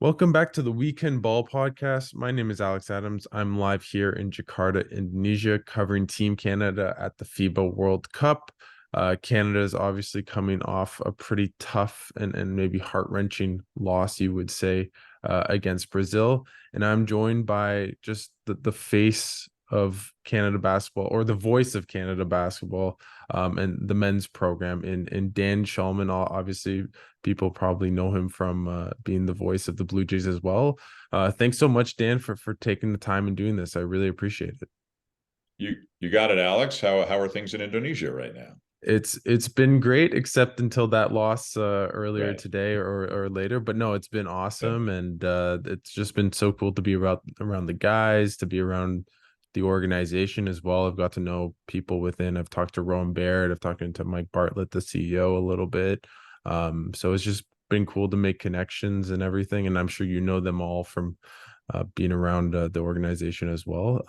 Welcome back to the Weekend Ball podcast. My name is Alex Adams. I'm live here in Jakarta, Indonesia, covering Team Canada at the FIBA World Cup. Canada is obviously coming off a pretty tough and maybe heart-wrenching loss, you would say, against Brazil. And I'm joined by just the face of Canada basketball, or the voice of Canada basketball, and the men's program in Dan Shulman. Obviously, people probably know him from being the voice of the Blue Jays as well. Thanks so much, Dan, for taking the time and doing this. I really appreciate it. You got it, Alex. How are things in Indonesia right now? It's been great, except until that loss earlier Right. today or later. But no, it's been Yeah. awesome, and it's just been so cool to be around the guys, to be around the organization as well. I've got to know people within. I've talked to Rowan Baird. I've talked to Mike Bartlett, the CEO, a little bit. So it's just been cool to make connections and everything. And I'm sure you know them all from being around the organization as well.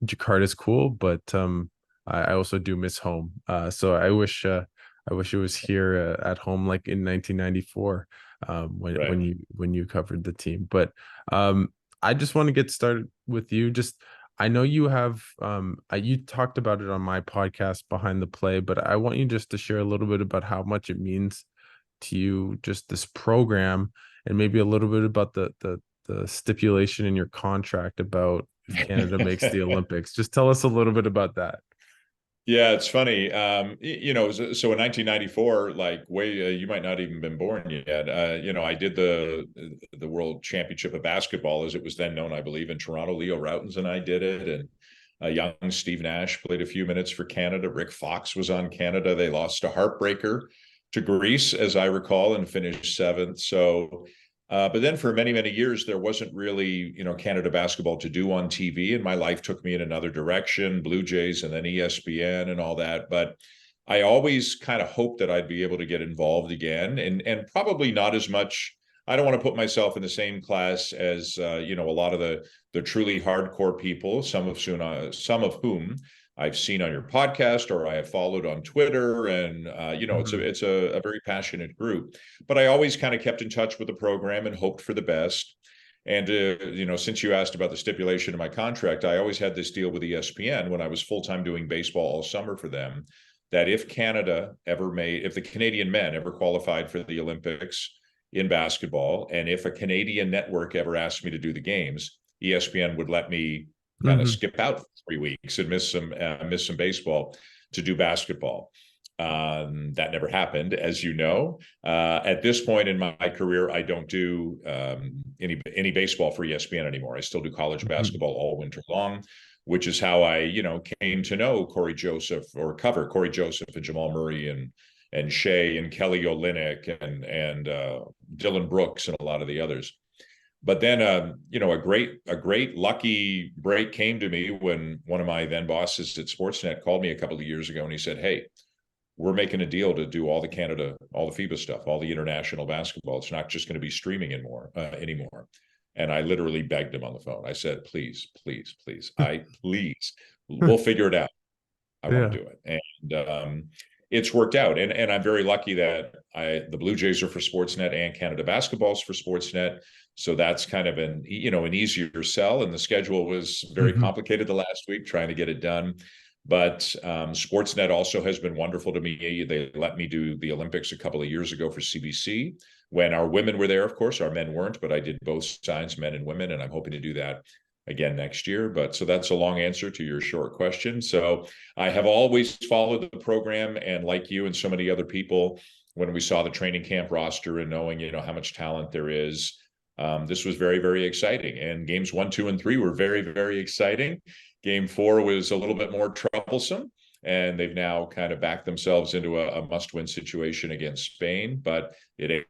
Jakarta is cool, but I also do miss home. So I wish it was here at home, like in 1994, Right. when you covered the team. But I just want to get started with you. Just I know you have you talked about it on my podcast Behind the Play, but I want you just to share a little bit about how much it means to you, just this program, and maybe a little bit about the stipulation in your contract about if Canada makes the Olympics. Just tell us a little bit about that. Yeah, it's funny. So in 1994, like way you might not even been born yet. I did the World Championship of Basketball, as it was then known, I believe, in Toronto. Leo Routens and I did it, and young Steve Nash played a few minutes for Canada. Rick Fox was on Canada. They lost a heartbreaker to Greece, as I recall, and finished seventh. But then for many, many years, there wasn't really, Canada basketball to do on TV. And my life took me in another direction, Blue Jays and then ESPN and all that. But I always kind of hoped that I'd be able to get involved again, and probably not as much. I don't want to put myself in the same class as, a lot of the truly hardcore people, some of whom I've seen on your podcast or I have followed on Twitter, and it's a Mhm. it's a very passionate group. But I always kind of kept in touch with the program and hoped for the best. And since you asked about the stipulation in my contract, I always had this deal with ESPN when I was full time doing baseball all summer for them, that if the Canadian men ever qualified for the Olympics in basketball, and if a Canadian network ever asked me to do the games, ESPN would let me kind of Mhm. skip out for 3 weeks and miss some baseball to do basketball. That never happened, as you know. At this point in my career, I don't do any baseball for ESPN anymore. I still do college Mhm. basketball all winter long, which is how I, came to know Corey Joseph, or cover Corey Joseph and Jamal Murray and Shea and Kelly Olynyk and Dylan Brooks and a lot of the others. But then, a great lucky break came to me when one of my then bosses at Sportsnet called me a couple of years ago, and he said, "Hey, we're making a deal to do all the FIBA stuff, all the international basketball. It's not just going to be streaming anymore." And I literally begged him on the phone. I said, "Please, please, please, please, we'll figure it out. I want Yeah. to do it." And it's worked out. And I'm very lucky that the Blue Jays are for Sportsnet and Canada Basketball's for Sportsnet. So that's kind of an easier sell. And the schedule was very Mhm. complicated the last week trying to get it done. But Sportsnet also has been wonderful to me. They let me do the Olympics a couple of years ago for CBC when our women were there. Of course, our men weren't, but I did both sides, men and women, and I'm hoping to do that again next year. But so that's a long answer to your short question. So I have always followed the program, and like you and so many other people, when we saw the training camp roster and knowing, how much talent there is, this was very, very exciting. And games 1, 2, and 3 were very, very exciting. Game 4 was a little bit more troublesome, and they've now kind of backed themselves into a must-win situation against Spain. But it ain't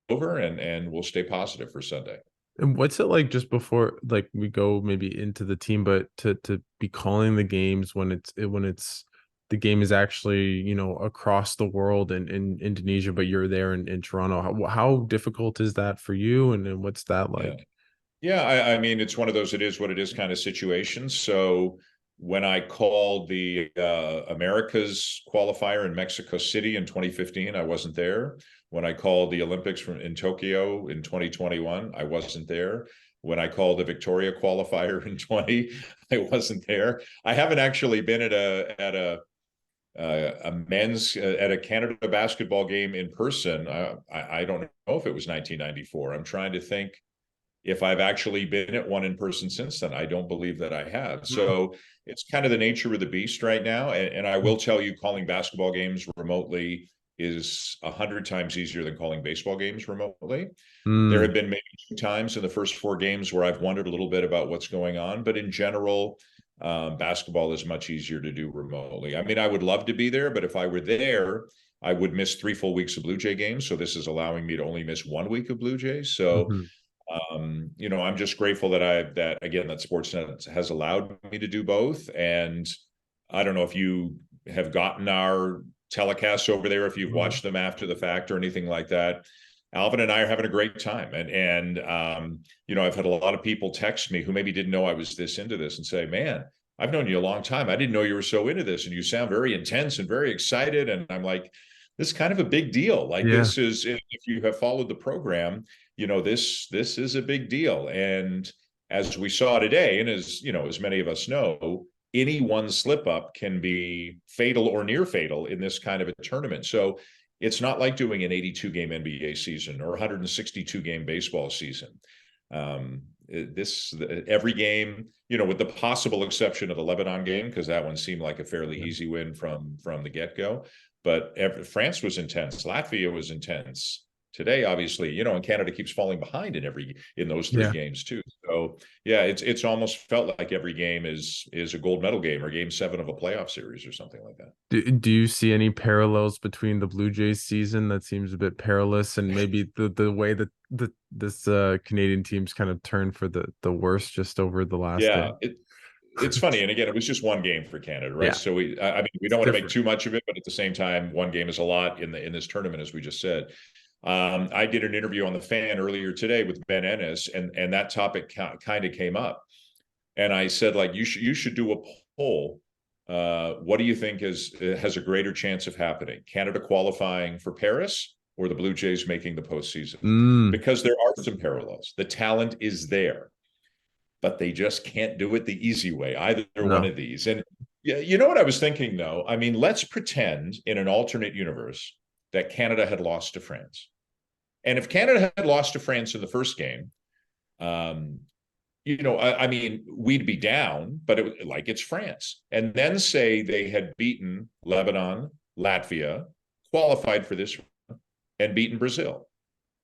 over, and we'll stay positive for Sunday. And what's it like just before, like, we go maybe into the team, but to be calling the games when it's the game is actually, across the world in Indonesia, but you're there in Toronto. How difficult is that for you? And what's that Yeah. like? Yeah, I mean, it's one of those it is what it is kind of situations. So when I called the Americas qualifier in Mexico City in 2015, I wasn't there. When I called the Olympics in Tokyo in 2021, I wasn't there. When I called the Victoria qualifier in 20, I wasn't there. I haven't actually been at a men's at a Canada basketball game in person. I don't know if it was 1994. I'm trying to think if I've actually been at one in person since then. I don't believe that I have. Mm. So it's kind of the nature of the beast right now. And I will tell you, calling basketball games remotely is 100 times easier than calling baseball games remotely. There Mm. have been maybe 2 times in the first 4 games where I've wondered a little bit about what's going on, but in general, basketball is much easier to do remotely. I mean, I would love to be there, but if I were there, I would miss 3 full weeks of Blue Jay games. So this is allowing me to only miss 1 week of Blue Jays. So Mhm. I'm just grateful that again that Sportsnet has allowed me to do both. And I don't know if you have gotten our telecasts over there, if you've Mhm. watched them after the fact or anything like that. Alvin and I are having a great time, and I've had a lot of people text me who maybe didn't know I was this into this and say, "Man, I've known you a long time. I didn't know you were so into this, and you sound very intense and very excited." And I'm like, "This is kind of a big deal. Like Yeah. this is if you have followed the program, this is a big deal." And as we saw today, and as many of us know, any one slip up can be fatal or near fatal in this kind of a tournament. So it's not like doing an 82 game NBA season or 162 game baseball season. This every game, with the possible exception of the Lebanon game, because that one seemed like a fairly Yeah. easy win from the get go. But France was intense, Latvia was intense. Today, obviously, and Canada keeps falling behind in those three Yeah. games too. So yeah, it's almost felt like every game is a gold medal game or game 7 of a playoff series or something like that. Do you see any parallels between the Blue Jays season that seems a bit perilous and maybe the way that this Canadian team's kind of turned for the worse just over the last day? Yeah, it's funny, and again, it was just one game for Canada, right? Yeah, So I mean, we it's don't want to make different. too much of it, but at the same time, one game is a lot in this tournament, as we just said. I did an interview on the Fan earlier today with Ben Ennis, and that topic kind of came up, and I said, like, you should do a poll. What do you think has a greater chance of happening? Canada qualifying for Paris or the Blue Jays making the postseason? Mm, Because there are some parallels. The talent is there, but they just can't do it the easy way, either one no. of these. And yeah, you know what I was thinking though? I mean, let's pretend in an alternate universe that Canada had lost to France. And if Canada had lost to France in the first game, um, I mean, we'd be down, but it's France. And then say they had beaten Lebanon, Latvia, qualified for this, and beaten Brazil.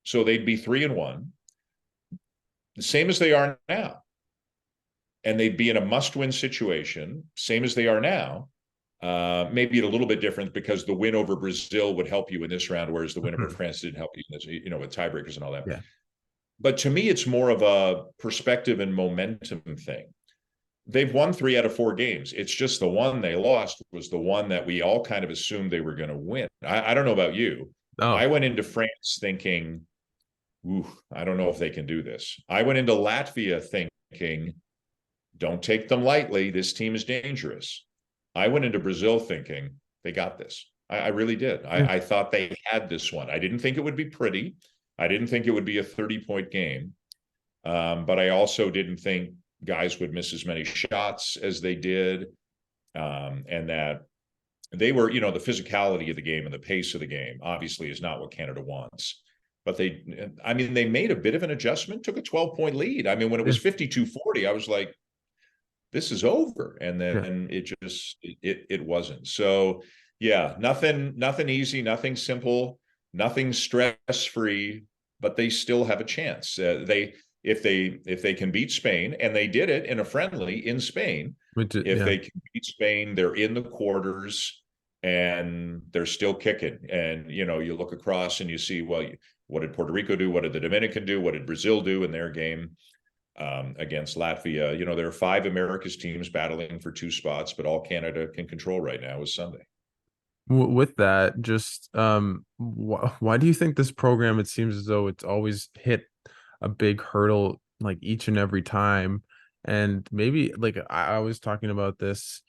So they'd be 3-1, the same as they are now. And they'd be in a must-win situation, same as they are now. Maybe a little bit different because the win over Brazil would help you in this round, whereas the win over Mhm. France didn't help you in this, with tiebreakers and all that. Yeah. But to me, it's more of a perspective and momentum thing. They've won 3 out of 4 games. It's just the one they lost was the one that we all kind of assumed they were going to win. I don't know about you. I Oh. went into France thinking, ooh, I don't know if they can do this. I went into Latvia thinking, don't take them lightly. This team is dangerous. I went into Brazil thinking they got this. I really did. Yeah. I thought they had this one. I didn't think it would be pretty. I didn't think it would be a 30-point game. But I also didn't think guys would miss as many shots as they did. And that they were, the physicality of the game and the pace of the game obviously is not what Canada wants. But they made a bit of an adjustment, took a 12-point lead. I mean, when it Yeah. was 52-40, I was like, this is over. And Yeah. then it wasn't. So yeah, nothing easy, nothing simple, nothing stress free, but they still have a chance. They if they can beat Spain, and they did it in a friendly in Spain. If Yeah. they can beat Spain, they're in the quarters and they're still kicking. And you look across and you see, well, what did Puerto Rico do? What did the Dominican do? What did Brazil do in their game? Against Latvia. There are 5 Americas teams battling for 2 spots, but all Canada can control right now is Sunday. With that, just why do you think this program, it seems as though it's always hit a big hurdle like each and every time? And maybe like I was talking about this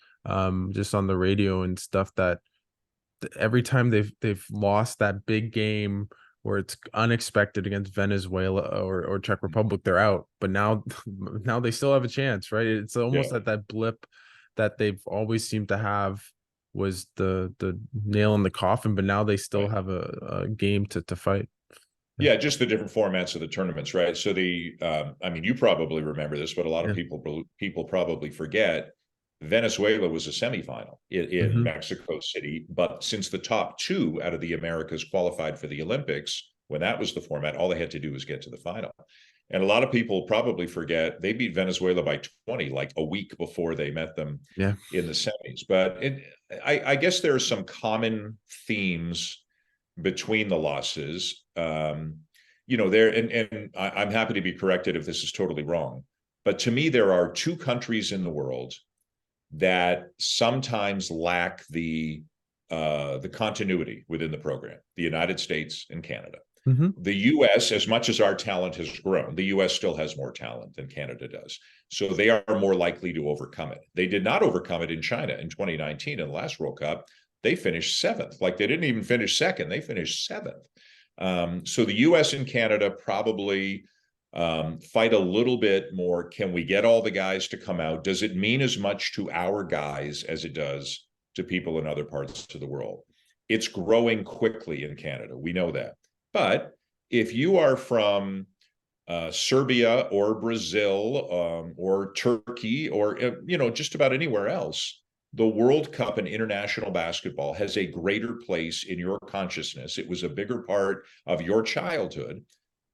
just on the radio and stuff that every time they've lost that big game where it's unexpected against Venezuela or Czech Republic, they're out. But now now they still have a chance, right? It's almost Yeah. that that blip that they've always seemed to have was the nail in the coffin, but now they still Right. have a game to fight. Yeah. Yeah, just the different formats of the tournaments, right? So I mean, you probably remember this, but a lot of Yeah. people probably forget. Venezuela was a semifinal in Hmm. Mexico City, but since the top two out of the Americas qualified for the Olympics, when that was the format, all they had to do was get to the final. And a lot of people probably forget they beat Venezuela by 20, like a week before they met them Yeah. in the semis. But I guess there are some common themes between the losses. There and I'm happy to be corrected if this is totally wrong. But to me, there are two countries in the world that sometimes lack the continuity within the program: the United States and Canada. Hmm. The U.S., as much as our talent has grown, the U.S. still has more talent than Canada does. So they are more likely to overcome it. They did not overcome it in China in 2019 in the last World Cup. They finished seventh. Like, they didn't even finish second. They finished seventh. So the U.S. and Canada probably fight a little bit more. Can we get all the guys to come out? Does it mean as much to our guys as it does to people in other parts of the world? It's growing quickly in Canada. We know that. But if you are from Serbia or Brazil or Turkey or just about anywhere else, the World Cup and international basketball has a greater place in your consciousness. It was a bigger part of your childhood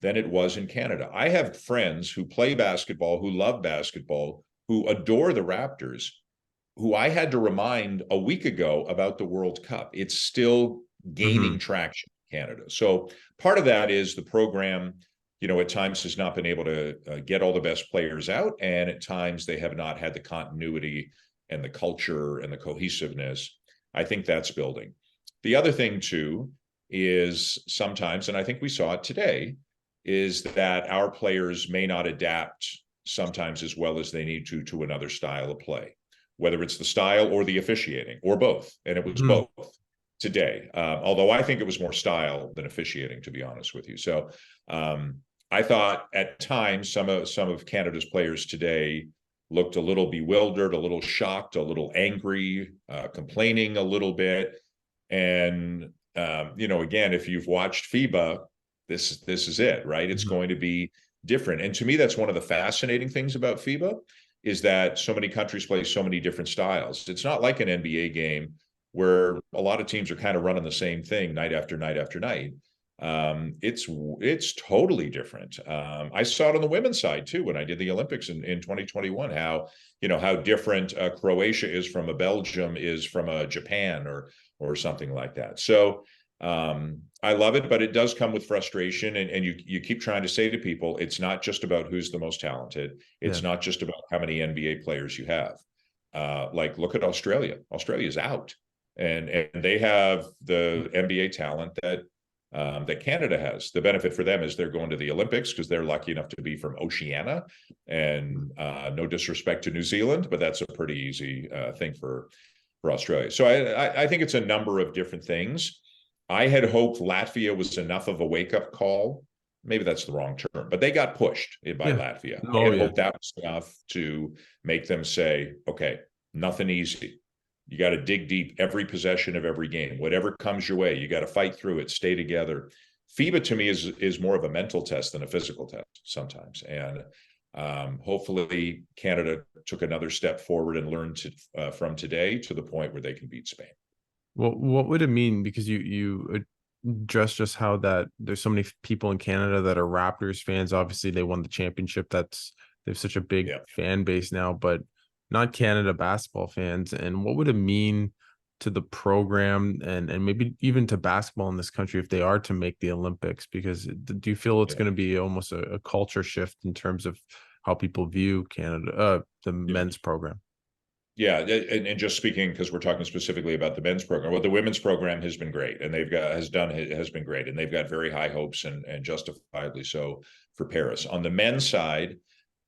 than it was in Canada. I have friends who play basketball, who love basketball, who adore the Raptors, who I had to remind a week ago about the World Cup. It's still Hmm. gaining traction in Canada. So part of that is the program, at times has not been able to get all the best players out. And at times they have not had the continuity and the culture and the cohesiveness. I think that's building. The other thing, too, is sometimes, and I think we saw it today, is that our players may not adapt sometimes as well as they need to another style of play, whether it's the style or the officiating or both. And it was Hmm. both today. Although I think it was more style than officiating, to be honest with you. So I thought at times some of Canada's players today looked a little bewildered, a little shocked, a little angry, complaining a little bit. And again, if you've watched FIBA, this is it, right? It's Hmm. going to be different. And to me, that's one of the fascinating things about FIBA, is that so many countries play so many different styles. It's not like an NBA game where a lot of teams are kind of running the same thing night after night after night. It's totally different. I saw it on the women's side too when I did the Olympics in 2021. How different Croatia is from a Belgium is from a Japan or something like that. So I love it, but it does come with frustration. And you keep trying to say to people, it's not just about who's the most talented. Yeah. It's not just about how many NBA players you have. Like, look at Australia. Australia's out, and they have the NBA talent that Canada has. The benefit for them is they're going to the Olympics because they're lucky enough to be from Oceania. And no disrespect to New Zealand, but that's a pretty easy thing for Australia. So I think it's a number of different things. I had hoped Latvia was enough of a wake-up call. Maybe that's the wrong term, but they got pushed by Yeah. Latvia. I Oh had yeah. hoped that was enough to make them say, okay, nothing easy. You got to dig deep every possession of every game. Whatever comes your way, you got to fight through it, stay together. FIBA to me is more of a mental test than a physical test sometimes. And hopefully Canada took another step forward and learned from today to the point where they can beat Spain. Well, what would it mean? Because you address just how that there's so many people in Canada that are Raptors fans. Obviously, they won the championship. They have such a big Yeah. fan base now, but not Canada basketball fans. And what would it mean to the program and maybe even to basketball in this country if they are to make the Olympics? Because do you feel it's Yeah. going to be almost a culture shift in terms of how people view Canada, the Yeah. men's program? Yeah, and just speaking because we're talking specifically about the men's program. Well, the women's program has been great, and has been great, and they've got very high hopes and justifiably so for Paris. On the men's side,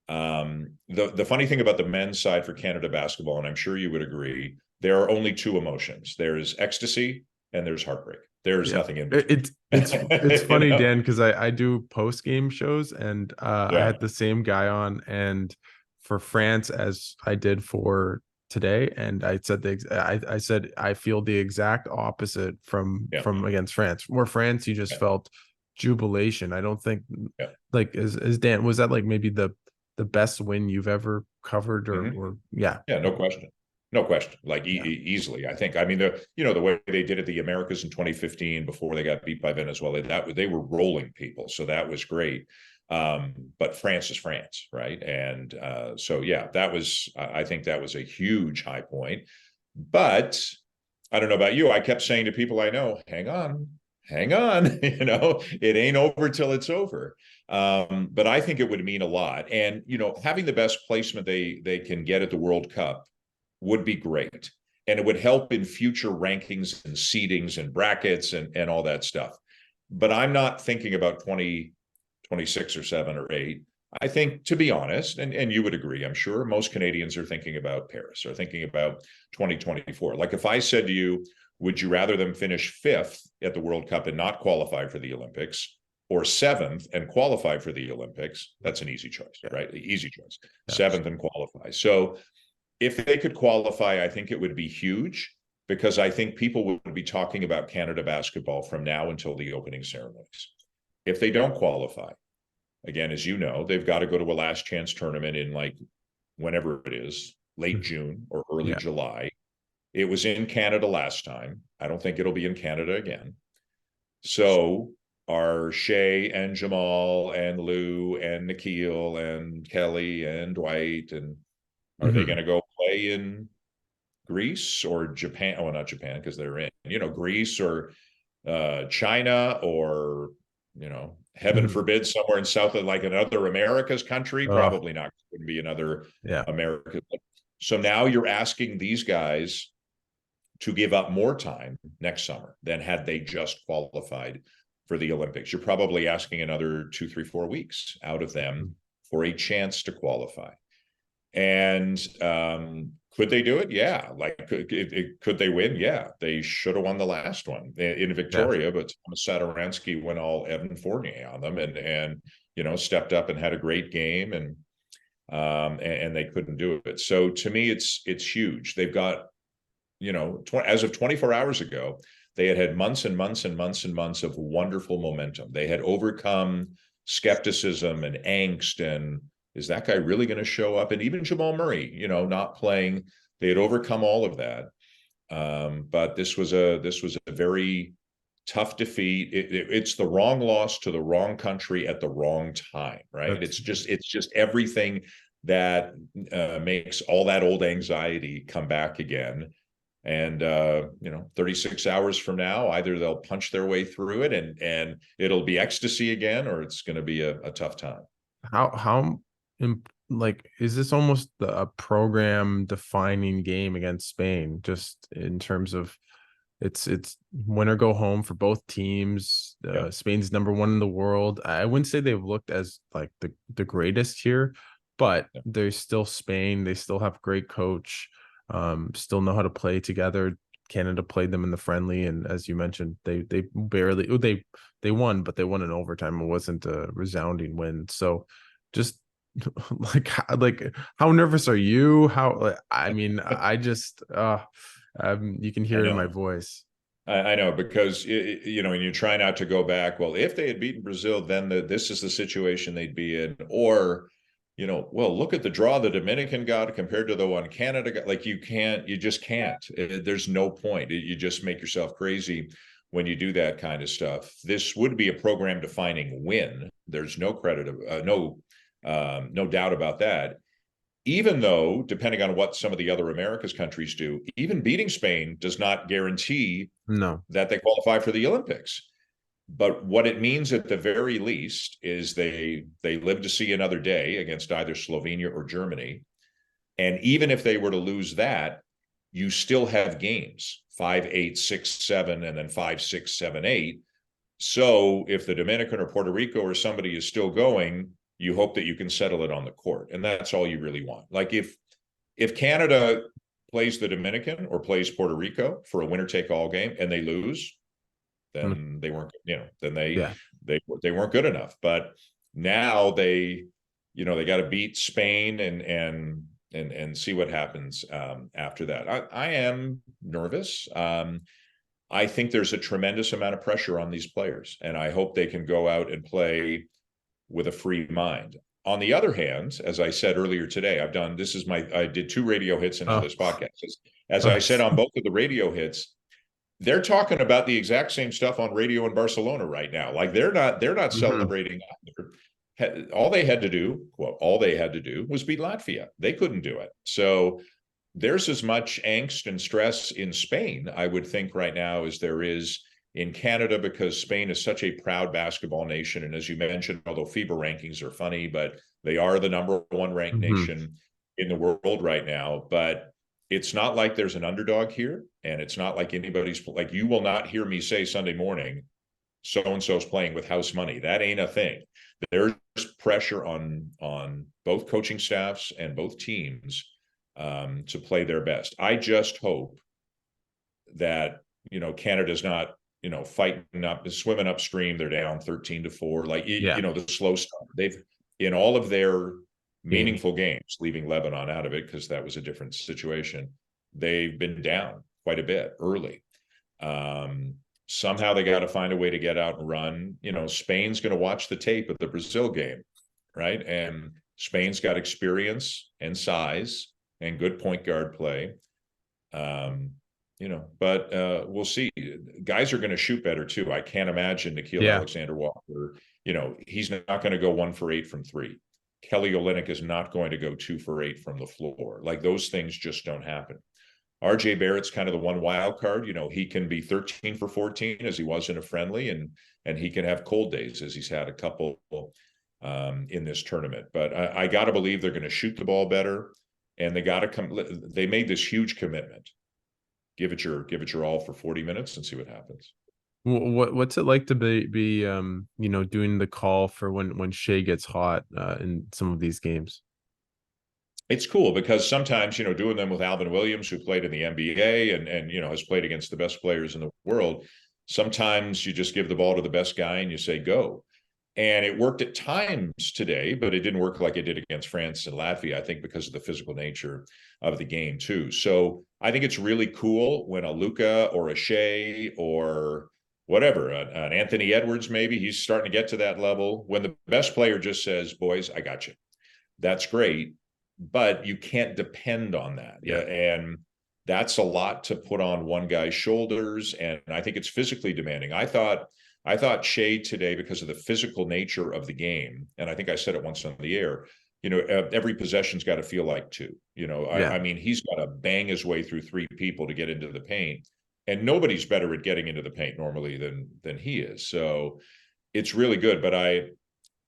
the funny thing about the men's side for Canada basketball, and I'm sure you would agree, there are only two emotions: there's ecstasy and there's heartbreak. There's Yeah. nothing in It's between. funny, Dan, because I do post game shows, and I Yeah. had the same guy on, and for France as I did for today, and I said I said I feel the exact opposite Yeah. from against France. Where France, you just Yeah. felt jubilation. I don't think Yeah. like as Dan, was that like maybe the best win you've ever covered, Mhm. or yeah. Yeah, no question. No question. Like Yeah. easily, I think. I mean, the way they did it, the Americas in 2015 before they got beat by Venezuela, they were rolling people, so that was great. But France is France, right? And so yeah, I think that was a huge high point. But I don't know about you. I kept saying to people I know, hang on, it ain't over till it's over. But I think it would mean a lot. And, having the best placement they can get at the World Cup would be great. And it would help in future rankings and seedings and brackets and all that stuff. But I'm not thinking about 2026 or 7 or 8. I think, to be honest, and you would agree, I'm sure, most Canadians are thinking about Paris or thinking about 2024. Like if I said to you, would you rather them finish 5th at the World Cup and not qualify for the Olympics, or 7th and qualify for the Olympics? That's an easy choice, Yeah. right? Easy choice. Yeah. 7th and qualify. So if they could qualify, I think it would be huge, because I think people would be talking about Canada basketball from now until the opening ceremonies. If they don't qualify, again, as you know, they've got to go to a last chance tournament in like whenever it is, late June or early Yeah. July. It was in Canada last time. I don't think it'll be in Canada again. So are Shea and Jamal and Lou and Nikhil and Kelly and Dwight, and are they going Mhm. to go play in Greece or Japan? Oh, not Japan, because they're in, Greece or China, or, heaven Mhm. forbid, somewhere in South, like another America's country? Oh, Probably not going to be another yeah. America. So now you're asking these guys to give up more time next summer than had they just qualified for the Olympics. You're probably asking another 2, 3, 4 weeks out of them for a chance to qualify. And could they do it? Yeah. Like, could they win? Yeah. They should have won the last one in Yeah. Victoria, but Thomas Satoransky went all Evan Fournier on them, and stepped up and had a great game, and they couldn't do it. So to me, it's huge. They've got, as of 24 hours ago, they had months and months and months and months of wonderful momentum. They had overcome skepticism and angst, and is that guy really going to show up? And even Jamal Murray, not playing. They had overcome all of that. But this was a very tough defeat. It's the wrong loss to the wrong country at the wrong time, right? That's It's just everything that makes all that old anxiety come back again. And 36 hours from now, either they'll punch their way through it and it'll be ecstasy again, or it's going to be a tough time. how like is this almost a program defining game against Spain, just in terms of it's win or go home for both teams. Yeah. Spain's number one in the world. I wouldn't say they've looked as like the greatest here, but Yeah. they're still Spain. They still have great coach, still know how to play together. Canada played them in the friendly, and as you mentioned, they barely they won, but they won in overtime. It wasn't a resounding win. So just like how nervous are you? How I mean, I just you can I hear it in my know. voice. I know, because and you try not to go back. Well, if they had beaten Brazil, then this is the situation they'd be in. Or, well, look at the draw the Dominican got compared to the one Canada got. Like, you just can't. There's no point. You just make yourself crazy when you do that kind of stuff. This would be a program defining win. There's no credit, no doubt about that. Even though, depending on what some of the other Americas countries do, even beating Spain does not guarantee No. that they qualify for the Olympics. But what it means at the very least is they live to see another day against either Slovenia or Germany. And even if they were to lose that, you still have games 5, 8, 6, 7, and then 5, 6, 7, 8. So if the Dominican or Puerto Rico or somebody is still going, you hope that you can settle it on the court. And that's all you really want. Like if Canada plays the Dominican or plays Puerto Rico for a winner take all game and they lose, Mm. then they weren't, then they Yeah. they weren't good enough. But now they got to beat Spain and see what happens after that. I am nervous. I think there's a tremendous amount of pressure on these players, and I hope they can go out and play with a free mind. On the other hand, as I said earlier today, I did 2 radio hits into Oh, this podcast. As I said nice. on both of the radio hits, they're talking about the exact same stuff on radio in Barcelona right now. Like they're not Mhm. celebrating either. All they had to do was beat Latvia. They couldn't do it. So there's as much angst and stress in Spain, I would think, right now as there is in Canada, because Spain is such a proud basketball nation. And as you mentioned, although FIBA rankings are funny, but they are the number one ranked Mhm. nation in the world right now. But it's not like there's an underdog here. And it's not like you will not hear me say Sunday morning, so and so's playing with house money. That ain't a thing. There's pressure on both coaching staffs and both teams to play their best. I just hope that Canada's not fighting up, swimming upstream. They're down 13-4, like Yeah. the slow start. They've in all of their Games. meaningful games, leaving Lebanon out of it because that was a different situation. They've been down quite a bit early. Somehow they got to find a way to get out and run. Spain's going to watch the tape of the Brazil game, right? And Spain's got experience and size and good point guard play. Um, but we'll see. Guys are going to shoot better too. I can't imagine Nikhil Yeah. Alexander-Walker. He's not going to go 1 for 8 from three. Kelly Olynyk is not going to go 2 for 8 from the floor. Like those things just don't happen. RJ Barrett's kind of the one wild card. He can be 13 for 14 as he was in a friendly, and he can have cold days as he's had a couple in this tournament. But I got to believe they're going to shoot the ball better, and they got to come. They made this huge commitment. Give it your all for 40 minutes and see what happens. What's it like to be doing the call for when Shea gets hot in some of these games? It's cool because sometimes, doing them with Alvin Williams, who played in the NBA and has played against the best players in the world, sometimes you just give the ball to the best guy and you say, go. And it worked at times today, but it didn't work like it did against France and Latvia, I think, because of the physical nature of the game, too. So I think it's really cool when a Luka or a Shea or whatever, an Anthony Edwards, maybe he's starting to get to that level, when the best player just says, boys, I got you. That's great, but you can't depend on that. Yeah. And that's a lot to put on one guy's shoulders. And I think it's physically demanding. I thought Shea today, because of the physical nature of the game, and I think I said it once on the air, every possession's got to feel like two. Yeah. I mean, he's got to bang his way through three people to get into the paint, and nobody's better at getting into the paint normally than he is. So it's really good. But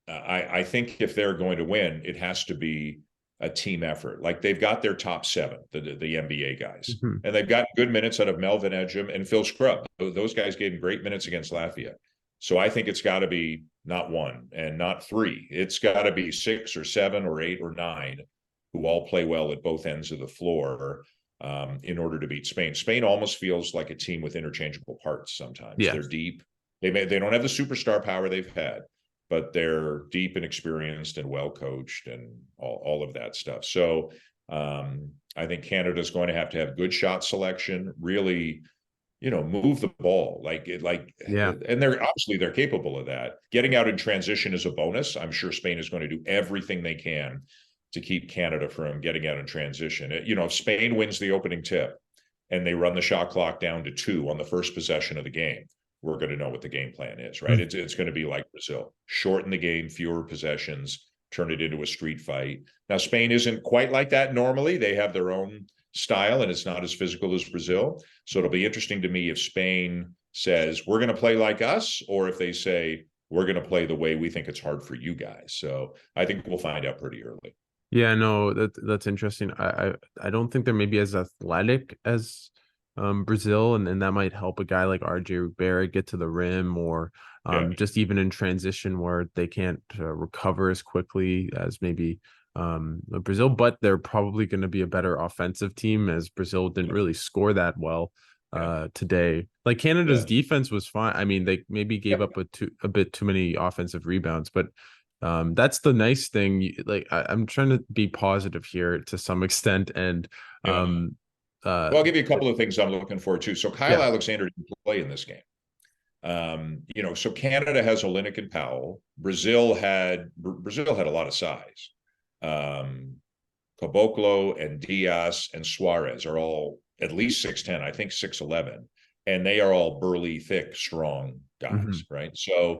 I think if they're going to win, it has to be a team effort. Like they've got their top seven, the NBA guys, Mhm. and they've got good minutes out of Melvin Ejim and Phil Scrubb. Those guys gave great minutes against Latvia. So I think it's got to be not one and not three. It's got to be 6 or 7 or 8 or 9 who all play well at both ends of the floor in order to beat Spain. Spain almost feels like a team with interchangeable parts sometimes. Yeah. They're deep. They don't have the superstar power they've had, but they're deep and experienced and well coached and all of that stuff. So I think Canada's going to have good shot selection, really, move the ball Yeah. and they're capable of that. Getting out in transition is a bonus. I'm sure Spain is going to do everything they can to keep Canada from getting out in transition. If Spain wins the opening tip and they run the shot clock down to 2 on the first possession of the game, we're going to know what the game plan is, right? Mm. It's going to be like Brazil. Shorten the game, fewer possessions, turn it into a street fight. Now, Spain isn't quite like that normally. They have their own style, and it's not as physical as Brazil. So it'll be interesting to me if Spain says, we're going to play like us, or if they say, we're going to play the way we think it's hard for you guys. So I think we'll find out pretty early. Yeah, no, that's interesting. I don't think they're maybe as athletic as Brazil, and that might help a guy like RJ Barrett get to the rim, or Yeah. just even in transition where they can't recover as quickly as maybe Brazil, but they're probably going to be a better offensive team, as Brazil didn't really score that well. Yeah. today. Like Canada's Yeah. defense was fine. I mean, they maybe gave Yep. up a bit too many offensive rebounds, but that's the nice thing. Like I'm trying to be positive here to some extent, and Yeah. um uh Well, I'll give you a couple of things I'm looking forward to. So Kyle yeah. Alexander didn't play in this game. So Canada has Olynyk and Powell. Brazil had a lot of size. Um, Caboclo and Diaz and Suarez are all at least 6'10, I think 6'11, and they are all burly, thick, strong Mhm. guys, right? So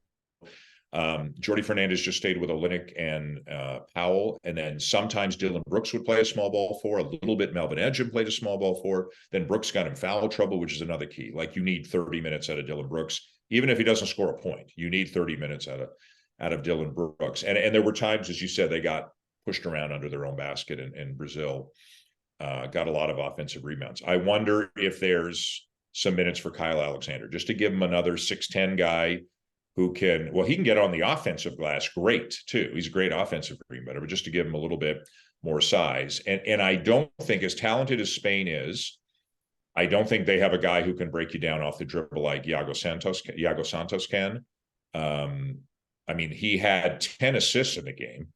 Jordy Fernandez just stayed with Olynyk and Powell, and then sometimes Dylan Brooks would play a small ball four. A little bit Melvin Edgin played a small ball four. Then Brooks got in foul trouble, which is another key. Like you need 30 minutes out of Dylan Brooks, even if he doesn't score a point. You need 30 minutes out of Dylan Brooks. And there were times, as you said, they got pushed around under their own basket, and Brazil got a lot of offensive rebounds. I wonder if there's some minutes for Kyle Alexander just to give him another 6'10 guy who can, well, he can get on the offensive glass great too. He's a great offensive rebounder, but just to give him a little bit more size. And I don't think, as talented as Spain is, I don't think they have a guy who can break you down off the dribble like Iago Santos can. Um, I mean, he had 10 assists in the game,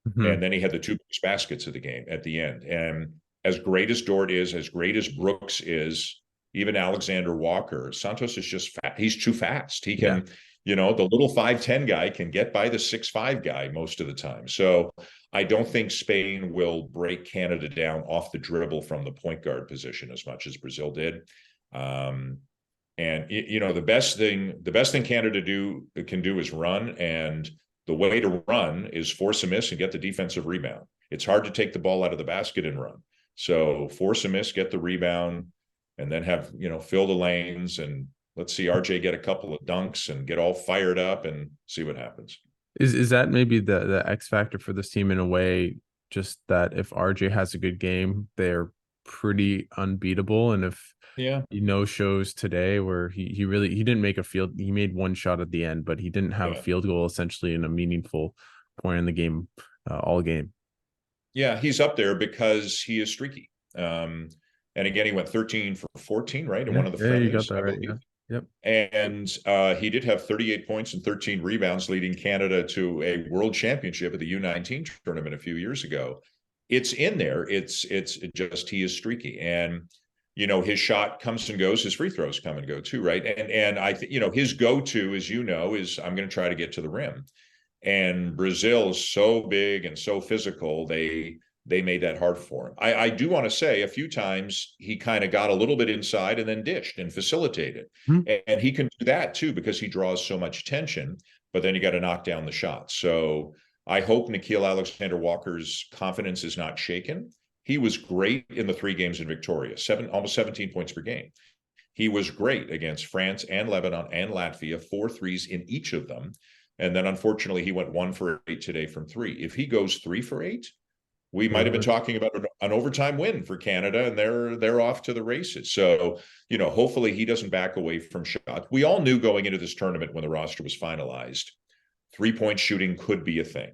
Mhm. and then he had the two baskets of the game at the end. And as great as Dort is, as great as Brooks is, even Alexander Walker, Santos is just fat. He's too fast. He Yeah. can, the little 5'10 guy can get by the 6'5 guy most of the time. So I don't think Spain will break Canada down off the dribble from the point guard position as much as Brazil did. And the best thing Canada can do is run, and the way to run is force a miss and get the defensive rebound. It's hard to take the ball out of the basket and run. So force a miss, get the rebound, and then fill the lanes, and let's see RJ get a couple of dunks and get all fired up and see what happens. Is that maybe the X factor for this team in a way? Just that if RJ has a good game, they're pretty unbeatable, and if Yeah. he no shows today, where he didn't make a field, he made one shot at the end, but he didn't have a Yeah. field goal essentially in a meaningful point in the game, all game. Yeah, he's up there because he is streaky. And again, he went 13 for 14, right? In Yeah, one of the yeah, you got friendlies, that I right. Yeah, believe. yep. And he did have 38 points and 13 rebounds, leading Canada to a world championship at the U19 tournament a few years ago. It's in there. It's just he is streaky, and his shot comes and goes. His free throws come and go too, right? And I think his go-to, as is I'm going to try to get to the rim. And Brazil is so big and so physical. They made that hard for him. I do want to say a few times he kind of got a little bit inside and then dished and facilitated. Mhm. And he can do that too because he draws so much attention, but then you got to knock down the shots. So I hope Nickeil Alexander Walker's confidence is not shaken. He was great in the 3 games in Victoria, almost 17 points per game. He was great against France and Lebanon and Latvia, 4 threes in each of them. And then unfortunately, he went 1 for 8 today from 3. If he goes 3 for 8, we might have been talking about an overtime win for Canada, and they're off to the races. So, hopefully he doesn't back away from shots. We all knew going into this tournament when the roster was finalized, 3-point shooting could be a thing.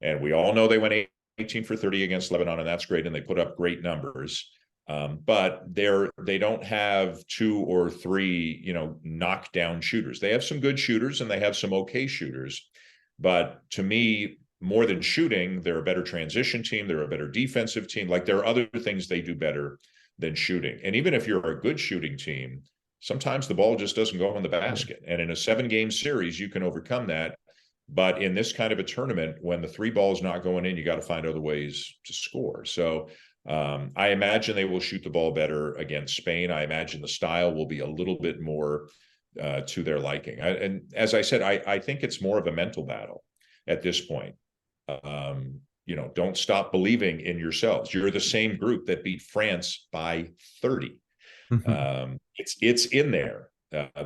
And we all know they went 18 for 30 against Lebanon, and that's great, and they put up great numbers. But they don't have 2 or 3, knockdown shooters. They have some good shooters and they have some okay shooters. But to me, more than shooting, they're a better transition team. They're a better defensive team. Like there are other things they do better than shooting. And even if you're a good shooting team, sometimes the ball just doesn't go in the basket. And in a 7-game series, you can overcome that. But in this kind of a tournament, when the 3 ball is not going in, you got to find other ways to score. So I imagine they will shoot the ball better against Spain. I imagine the style will be a little bit more to their liking. And as I said, I think it's more of a mental battle at this point. Don't stop believing in yourselves. You're the same group that beat France by 30. It's in there.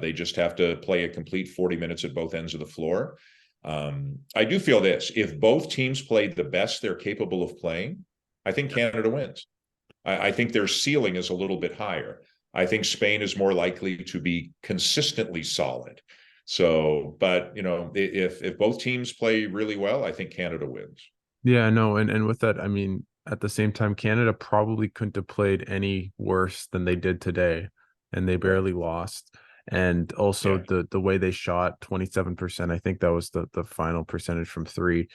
They just have to play a complete 40 minutes at both ends of the floor. I do feel this: if both teams played the best they're capable of playing, I think Canada wins. I think their ceiling is a little bit higher. I think Spain is more likely to be consistently solid. So, but if both teams play really well, I think Canada wins. Yeah, no, and with that, I mean, at the same time, Canada probably couldn't have played any worse than they did today. and they Right. barely lost. And also Yeah. the way they shot 27%, I think that was the final percentage from three.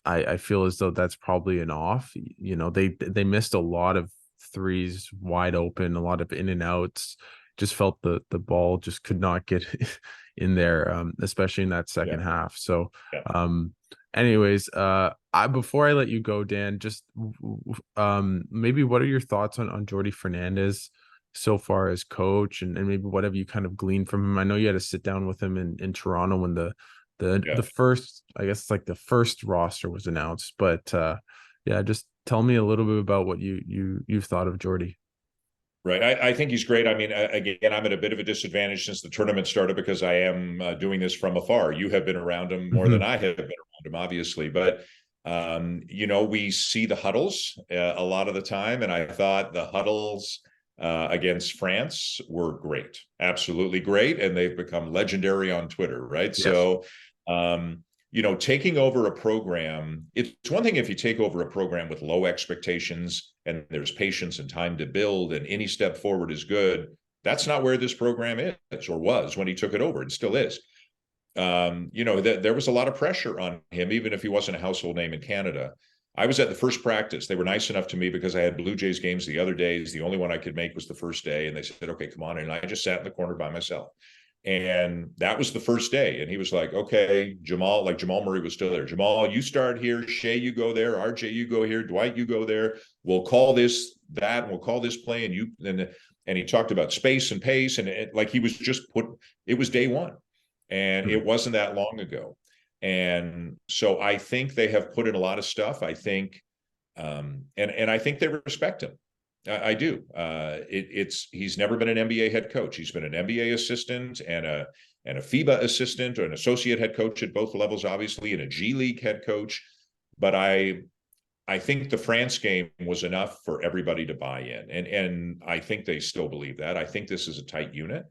I feel as though that's probably an off. You know, they missed a lot of threes wide open, a lot of in and outs. Just felt the ball just could not get in there, especially in that second Yeah. half. So, Yeah. um, anyways, I before I let you go, Dan, just maybe what are your thoughts on Jordy Fernandez so far as coach, and maybe what have you kind of gleaned from him? I know you had to sit down with him in Toronto when the Yeah. first, I guess it's like the first roster was announced, but yeah, just tell me a little bit about what you've thought of Jordy. Right. I think he's great. I mean, again, I'm at a bit of a disadvantage since the tournament started because I am doing this from afar. You have been around him more than Hmm. I have been around him, obviously. But, we see the huddles a lot of the time. And I thought the huddles against France were great, absolutely great. And they've become legendary on Twitter, right? Yes. So, taking over a program, it's one thing if you take over a program with low expectations and there's patience and time to build and any step forward is good. That's not where this program is or was when he took it over and still is. There was a lot of pressure on him, even if he wasn't a household name in Canada. I was at the first practice. They were nice enough to me because I had Blue Jays games the other days. The only one I could make was the first day. And they said, okay, come on. And I just sat in the corner by myself. And that was the first day. And he was like, okay, Jamal Murray was still there. Jamal, you start here. Shea, you go there. RJ, you go here. Dwight, you go there. We'll call this that, and we'll call this play. And he talked about space and pace. And like he was just it was day one. And Mhm. it wasn't that long ago. And so I think they have put in a lot of stuff. I think, and I think they respect him. I do. He's never been an NBA head coach. He's been an NBA assistant and a FIBA assistant or an associate head coach at both levels, obviously, and a G League head coach. But I think the France game was enough for everybody to buy in, and I think they still believe that. I think this is a tight unit.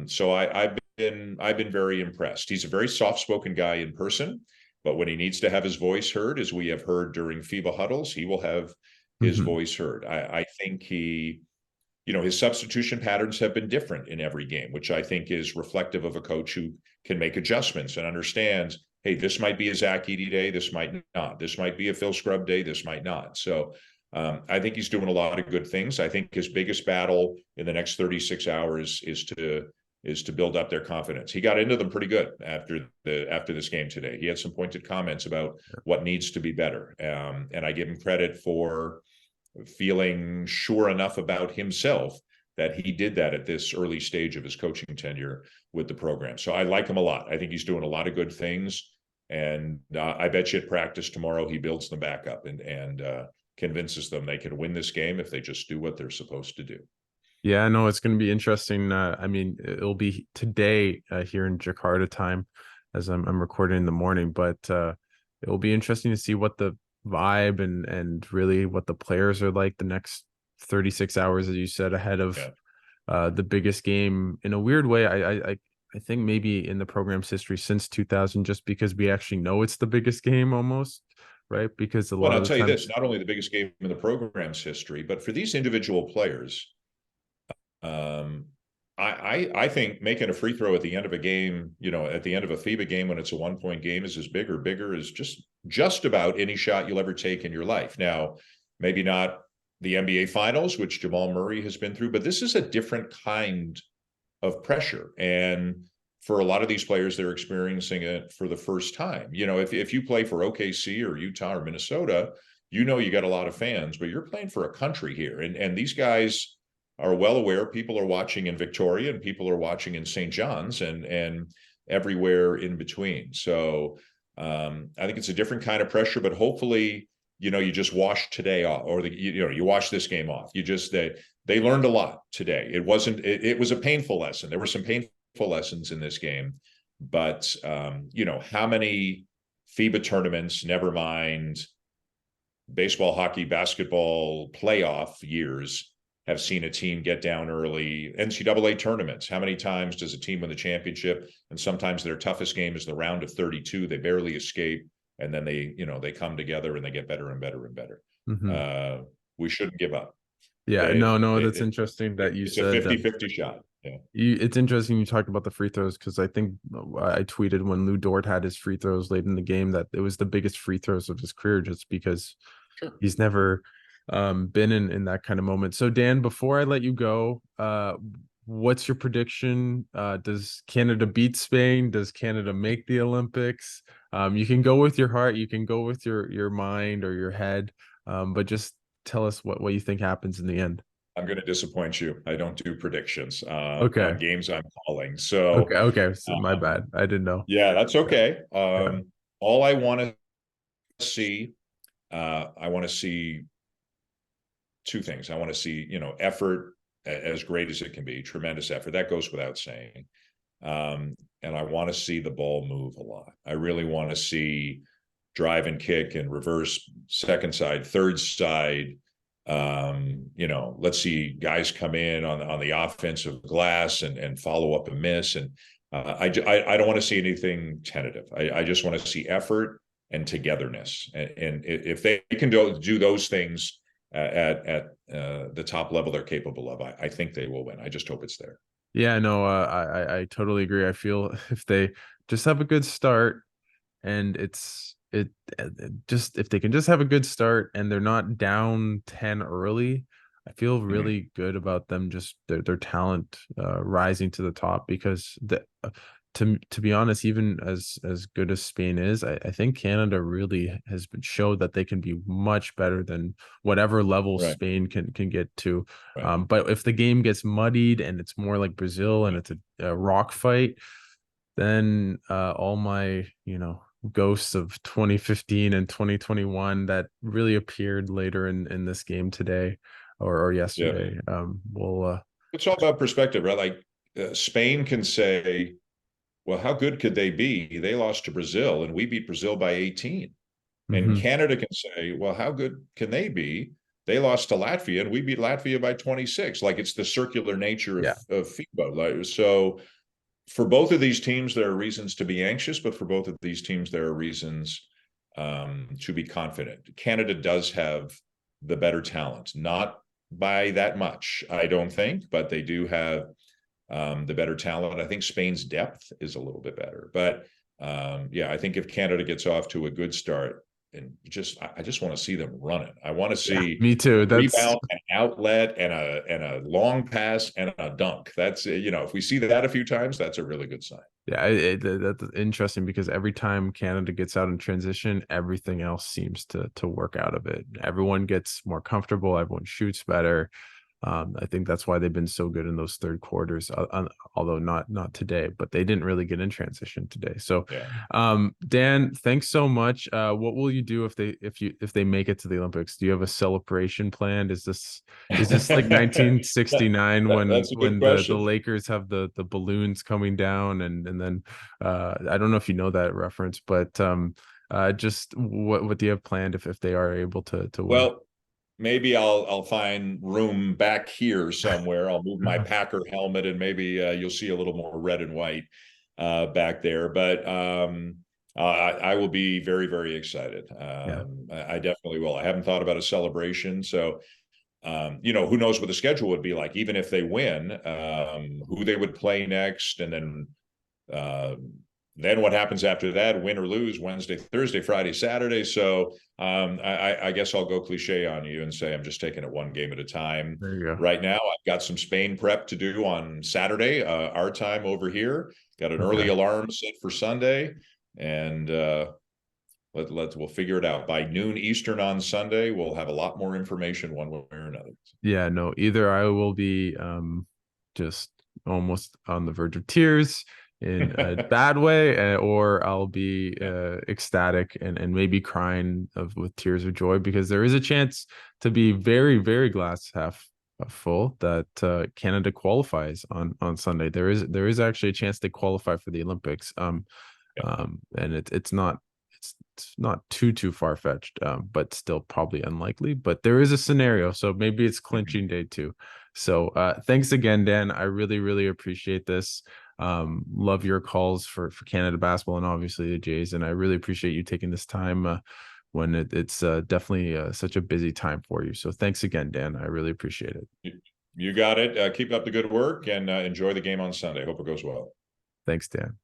So I've been very impressed. He's a very soft-spoken guy in person, but when he needs to have his voice heard, as we have heard during FIBA huddles, he will have his Mhm. voice heard. I think his substitution patterns have been different in every game, which I think is reflective of a coach who can make adjustments and understands, hey, this might be a Zach Edey day, this might not. This might be a Phil Scrubb day, this might not. So I think he's doing a lot of good things. I think his biggest battle in the next 36 hours is to build up their confidence. He got into them pretty good after this game today. He had some pointed comments about what needs to be better, and I give him credit for feeling sure enough about himself that he did that at this early stage of his coaching tenure with the program. So I like him a lot. I think he's doing a lot of good things, and I bet you at practice tomorrow he builds them back up and convinces them they can win this game if they just do what they're supposed to do. Yeah, no, it's going to be interesting. I mean, it'll be today here in Jakarta time, as I'm recording in the morning. But it'll be interesting to see what the vibe and really what the players are like the next 36 hours, as you said, ahead of Yeah. the biggest game. In a weird way, I think maybe in the program's history since 2000, just because we actually know it's the biggest game almost, right? Because a Well, lot and of I'll the tell you this, times. not only the biggest game in the program's history, but for these individual players, Um, I think making a free throw at the end of a game, at the end of a FIBA game when it's a 1 point game is as bigger as just about any shot you'll ever take in your life. Now, maybe not the NBA finals, which Jamal Murray has been through, but this is a different kind of pressure. And for a lot of these players, they're experiencing it for the first time. If you play for OKC or Utah or Minnesota, you got a lot of fans, but you're playing for a country here. And these guys are well aware people are watching in Victoria and people are watching in St. John's and everywhere in between. So I think it's a different kind of pressure, but hopefully, you just wash today off, or you wash this game off. They learned a lot today. It was a painful lesson. There were some painful lessons in this game, but how many FIBA tournaments, never mind baseball, hockey, basketball playoff years, have seen a team get down early. NCAA tournaments, how many times does a team win the championship? And sometimes their toughest game is the round of 32. They barely escape, and then they come together and they get better and better and better. Mhm. We shouldn't give up. Yeah, no, that's interesting that you It's a said that. 50-50 shot. Yeah. It's interesting you talked about the free throws because I think I tweeted when Lou Dort had his free throws late in the game that it was the biggest free throws of his career just because Sure. he's never been in that kind of moment. So Dan, before I let you go, what's your prediction? Does Canada beat Spain? Does Canada make the Olympics? You can go with your heart, you can go with your mind or your head, but just tell us what you think happens in the end. I'm going to disappoint you. I don't do predictions Okay. on games I'm calling. So, Okay. So my um, bad. I didn't know. yeah, that's Yeah. okay. Yeah. All I want to see, I want to see two things. I want to see, effort as great as it can be, tremendous effort. That goes without saying. And I want to see the ball move a lot. I really want to see drive and kick and reverse second side, third side. Let's see guys come in on the offensive glass and follow up and miss. And I don't want to see anything tentative. I just want to see effort and togetherness. And if they can do those things at the top level they're capable of, I think they will win. I just hope it's there. Yeah, no, I totally agree. I feel if they just have a good start and just if they can just have a good start and they're not down 10 early, I feel Mm-hmm. really good about them just their talent rising to the top because to be honest, even as good as Spain is, I think Canada really has been showed that they can be much better than whatever level Right, Spain can get to. right. But if the game gets muddied and it's more like Brazil and it's a rock fight, then all my ghosts of 2015 and 2021 that really appeared later in this game today or Yeah. yesterday will It's all about perspective, right? Like Spain can say, well, how good could they be? They lost to Brazil and we beat Brazil by 18. And mhm. Canada can say, well, how good can they be? They lost to Latvia and we beat Latvia by 26. Like it's the circular nature Yeah, of FIBA. Like, so for both of these teams, there are reasons to be anxious, but for both of these teams, there are reasons to be confident. Canada does have the better talent, not by that much, I don't think, but they do have the better talent. I think Spain's depth is a little bit better, but yeah, I think if Canada gets off to a good start, and I just want to see them running. I want to yeah, see me a too. That's rebound, an outlet, and a long pass and a dunk. That's if we see that a few times, that's a really good sign. yeah, that's interesting because every time Canada gets out in transition, everything else seems to work out of it. Everyone gets more comfortable, everyone shoots better. I think that's why they've been so good in those third quarters, although not today, but they didn't really get in transition today. So, Yeah. Dan, thanks so much. What will you do if they make it to the Olympics? Do you have a celebration planned? Is this like that, 1969 when that's a good the question. Lakers have the balloons coming down and then I don't know if you know that reference, but just what do you have planned if they are able to win? Well, maybe I'll find room back here somewhere. I'll move my Packer helmet, and maybe you'll see a little more red and white back there. But I will be very, very excited. Yeah. I definitely will. I haven't thought about a celebration, so who knows what the schedule would be like, even if they win, who they would play next, and uh, then what happens after that, win or lose, Wednesday, Thursday, Friday, Saturday. So I guess I'll go cliche on you and say I'm just taking it one game at a time. There you go. Right now, I've got some Spain prep to do on Saturday, our time over here. Got an early Okay. alarm set for Sunday, and we'll figure it out by noon Eastern on Sunday. We'll have a lot more information one way or another. Yeah, no, either I will be just almost on the verge of tears in a bad way, or I'll be Yeah. ecstatic and maybe crying with tears of joy because there is a chance to be very, very glass half full that Canada qualifies on Sunday. There is actually a chance they qualify for the Olympics. Yeah. And it's not too far-fetched, but still probably unlikely, but there is a scenario, so maybe it's Mhm. clinching day two. So thanks again, Dan. I really appreciate this. Love your calls for Canada basketball and obviously the Jays, and I really appreciate you taking this time when it's definitely such a busy time for you. So thanks again, Dan. I really appreciate it. You got it. Keep up the good work and enjoy the game on Sunday. Hope it goes well. Thanks, Dan.